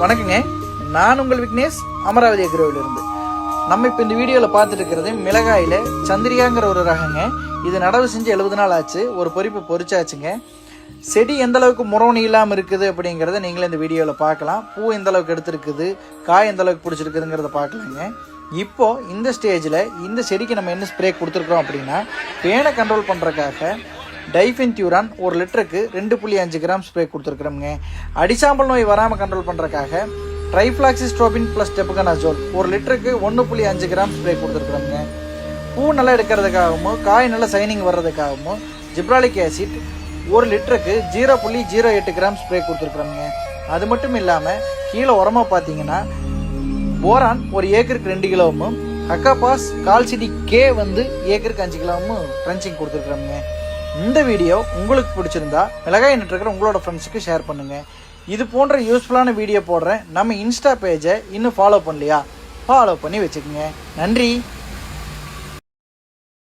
வணக்கங்க, நான் உங்கள் விக்னேஷ், அமராவதி அக்ரோவிலிருந்து. நம்ம இப்போ இந்த வீடியோவில் பார்த்துட்டு இருக்கிறது மிளகாயில் சந்திரிகாங்கிற ஒரு ரகங்க. இது நடவு செஞ்சு 70 நாள் ஆச்சு. ஒரு பொறிப்பு பொறிச்சாச்சுங்க. செடி எந்த அளவுக்கு முரணி இல்லாமல் இருக்குது அப்படிங்கிறத நீங்களே இந்த வீடியோவில் பார்க்கலாம். பூ எந்த அளவுக்கு எடுத்துருக்குது, காய் எந்த அளவுக்கு பிடிச்சிருக்குதுங்கிறத பார்க்கலாங்க. இப்போ இந்த ஸ்டேஜில் இந்த செடிக்கு நம்ம என்ன ஸ்ப்ரே கொடுத்துருக்குறோம் அப்படின்னா, பேனை கண்ட்ரோல் பண்ணுறதுக்காக டைஃபென்டியூரான் 1 லிட்டருக்கு 2.5 கிராம் ஸ்ப்ரே கொடுத்துருக்குறோங்க. அடிசாம்பல் நோய் வராமல் கண்ட்ரோல் பண்ணுறதுக்காக ட்ரைஃப்ளாக்சிஸ்ட்ரோபின் ப்ளஸ் டெபுகனாசோல் 1 லிட்டருக்கு 1.5 கிராம் ஸ்ப்ரே கொடுத்துருக்குறோங்க. பூ நல்லா எடுக்கிறதுக்காகவும் காய் நல்லா சைனிங் வர்றதுக்காகவும் ஜிப்ராலிக் ஆசிட் 1 லிட்டருக்கு 0.08 கிராம் ஸ்ப்ரே கொடுத்துருக்குறோங்க. அது மட்டும் இல்லாமல் கீழே உரமாக பார்த்தீங்கன்னா போரான் 1 ஏக்கருக்கு 2 கிலோவும், அக்காபாஸ் கால்சிடி கே ஏக்கருக்கு 5 கிலோவும் ட்ரென்ச்சிங் கொடுத்துருக்குறோங்க. இந்த வீடியோ உங்களுக்கு பிடிச்சிருந்தா மிளகாய் நட்டுருக்கிற உங்களோட ஃப்ரெண்ட்ஸுக்கு ஷேர் பண்ணுங்கள். இது போன்ற யூஸ்ஃபுல்லான வீடியோ போடுறேன். நம்ம இன்ஸ்டா பேஜை இன்னும் ஃபாலோ பண்ணலையா? ஃபாலோ பண்ணி வச்சுக்கோங்க. நன்றி.